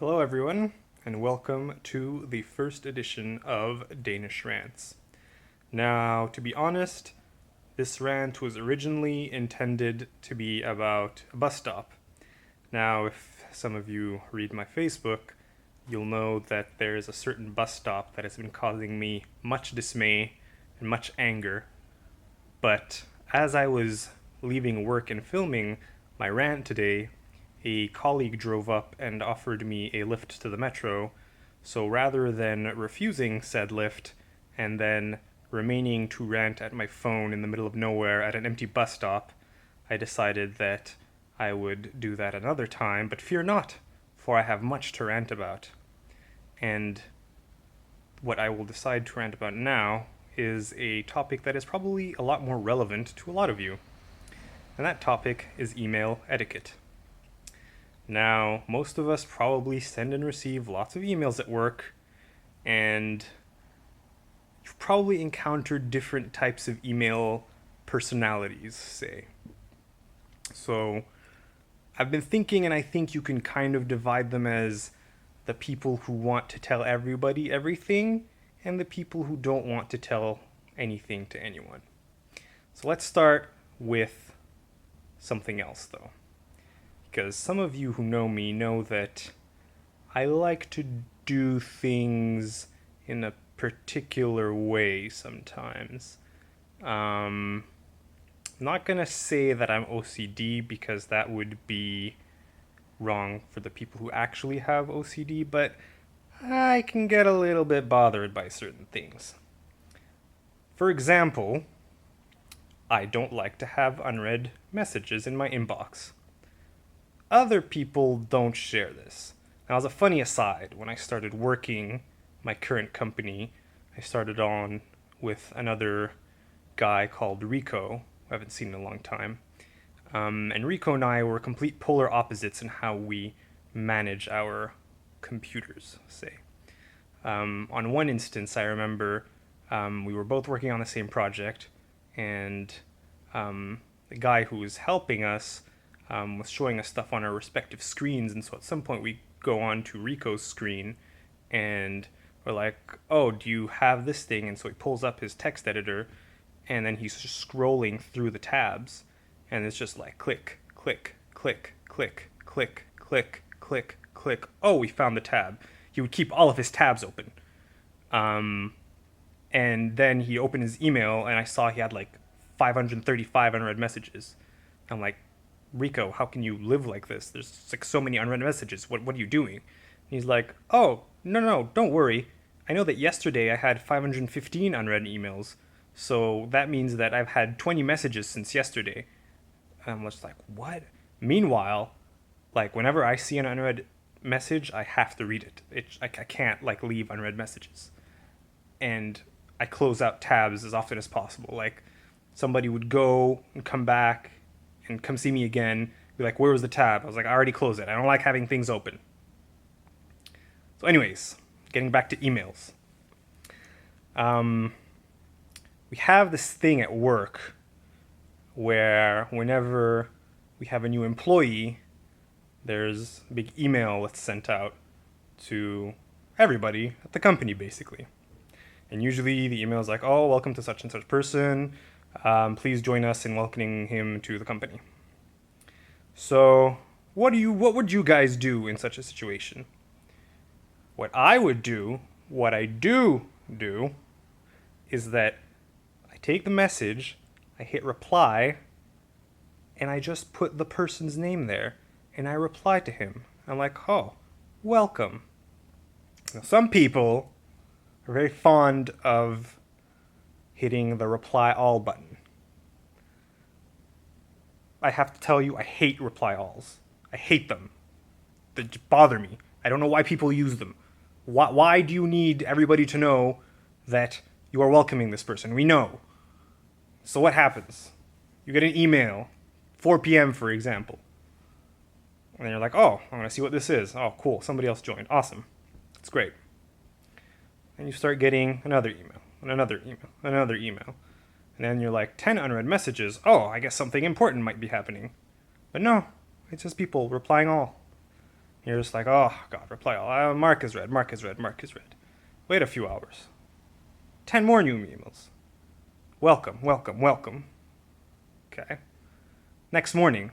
Hello, everyone, and welcome to the first edition of Danish Rants. Now, to be honest, this rant was originally intended to be about a bus stop. Now, if some of you read my Facebook, you'll know that there is a certain bus stop that has been causing me much dismay and much anger. But as I was leaving work and filming my rant today, a colleague drove up and offered me a lift to the metro. So rather than refusing said lift and then remaining to rant at my phone in the middle of nowhere at an empty bus stop, I decided that I would do that another time, but fear not, for I have much to rant about. And what I will decide to rant about now is a topic that is probably a lot more relevant to a lot of you. And that topic is email etiquette. Now, most of us probably send and receive lots of emails at work, and you've probably encountered different types of email personalities, say. So, I've been thinking, and I think you can kind of divide them as the people who want to tell everybody everything, and the people who don't want to tell anything to anyone. So, let's start with something else, though. Because some of you who know me know that I like to do things in a particular way sometimes. I'm not gonna say that I'm OCD because that would be wrong for the people who actually have OCD, but I can get a little bit bothered by certain things. For example, I don't like to have unread messages in my inbox. Other people don't share this. Now, as a funny aside, when I started working my current company, I started on with another guy called Rico, who I haven't seen in a long time. And Rico and I were complete polar opposites in how we manage our computers, say. On one instance, I remember we were both working on the same project, and the guy who was helping us was showing us stuff on our respective screens, and so at some point we go on to Rico's screen, and we're like, "Oh, do you have this thing?" And so he pulls up his text editor, and then he's just scrolling through the tabs, and it's just like click, click, click, click, click, click, click, click. Oh, we found the tab. He would keep all of his tabs open. And then he opened his email, and I saw he had like 535 unread messages. I'm like, Rico, how can you live like this? There's like so many unread messages. What are you doing? And he's like, oh, no, don't worry. I know that yesterday I had 515 unread emails, so that means that I've had 20 messages since yesterday. And I'm just like, what? Meanwhile, like whenever I see an unread message, I have to read it. I can't like leave unread messages, and I close out tabs as often as possible. Like somebody would go and come back and come see me again, be like, where was the tab? I was like, I already closed it. I don't like having things open. So, anyways, getting back to emails. We have this thing at work where whenever we have a new employee, there's a big email that's sent out to everybody at the company, basically. And usually the email is like, oh, welcome to such and such person. Please join us in welcoming him to the company. So, what would you guys do in such a situation? What I would do, what I do, is that I take the message, I hit reply, and I just put the person's name there, and I reply to him. I'm like, oh, welcome. Now, some people are very fond of hitting the reply all button. I have to tell you, I hate reply alls. I hate them. They bother me. I don't know why people use them. Why do you need everybody to know that you are welcoming this person? We know. So what happens? You get an email, 4 p.m. for example, and then you're like, oh, I'm going to see what this is. Oh, cool. Somebody else joined. Awesome. It's great. And you start getting another email, and another email, another email. And then you're like, 10 unread messages. Oh, I guess something important might be happening. But no, it's just people replying all. You're just like, oh, God, reply all. Mark is read, Mark is read, Mark is read. Wait a few hours. 10 more new emails. Welcome, welcome, welcome. Okay. Next morning,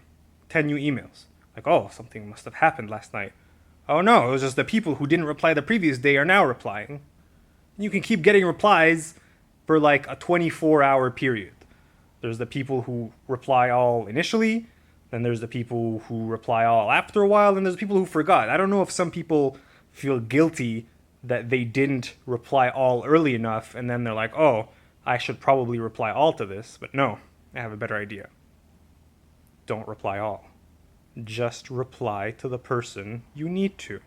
10 new emails. Like, oh, something must have happened last night. Oh no, it was just the people who didn't reply the previous day are now replying. You can keep getting replies for like a 24-hour period. There's the people who reply all initially, then there's the people who reply all after a while, and there's people who forgot. I don't know if some people feel guilty that they didn't reply all early enough, and then they're like, oh, I should probably reply all to this. But no, I have a better idea. Don't reply all. Just reply to the person you need to.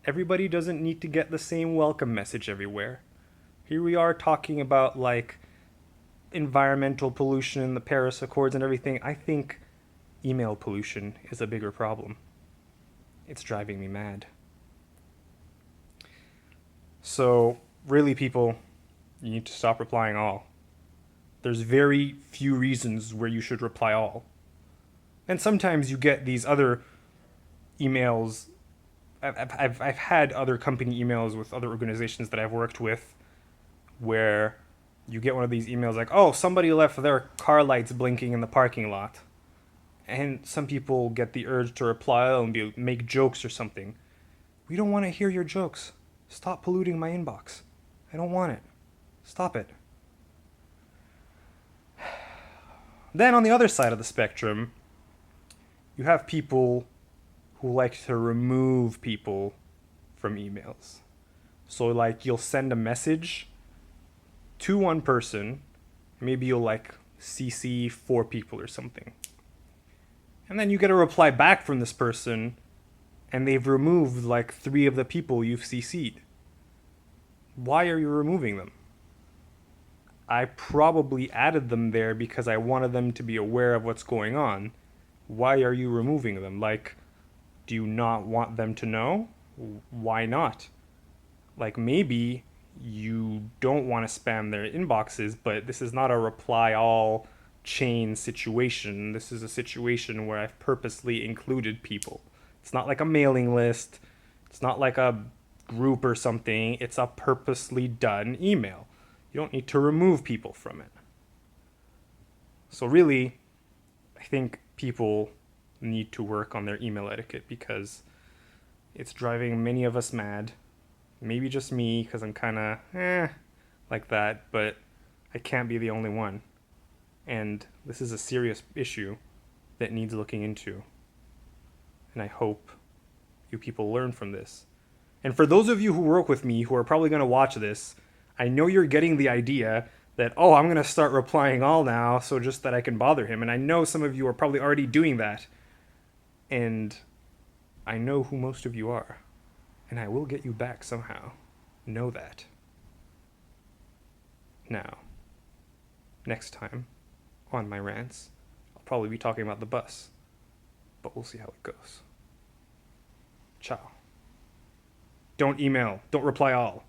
Everybody doesn't need to get the same welcome message everywhere. Here we are talking about like environmental pollution, the Paris Accords and everything. I think email pollution is a bigger problem. It's driving me mad. So, really, people, you need to stop replying all. There's very few reasons where you should reply all. And sometimes you get these other emails. I've had other company emails with other organizations that I've worked with where you get one of these emails like, oh, somebody left their car lights blinking in the parking lot. And some people get the urge to reply and make jokes or something. We don't want to hear your jokes. Stop polluting my inbox. I don't want it. Stop it. Then on the other side of the spectrum, you have people who like to remove people from emails. So like you'll send a message to one person, maybe you'll like CC 4 people or something. And then you get a reply back from this person and they've removed like 3 of the people you've CC'd. Why are you removing them? I probably added them there because I wanted them to be aware of what's going on. Why are you removing them? Like, do you not want them to know? Why not? Like, maybe you don't want to spam their inboxes, but this is not a reply all chain situation. This is a situation where I've purposely included people. It's not like a mailing list. It's not like a group or something. It's a purposely done email. You don't need to remove people from it. So really, I think people need to work on their email etiquette because it's driving many of us mad. Maybe just me because I'm kind of like that, but I can't be the only one. And this is a serious issue that needs looking into. And I hope you people learn from this. And for those of you who work with me who are probably going to watch this, I know you're getting the idea that, oh, I'm going to start replying all now so just that I can bother him. And I know some of you are probably already doing that. And I know who most of you are. And I will get you back somehow. Know that. Now, next time on my rants, I'll probably be talking about the bus. But we'll see how it goes. Ciao. Don't email. Don't reply all.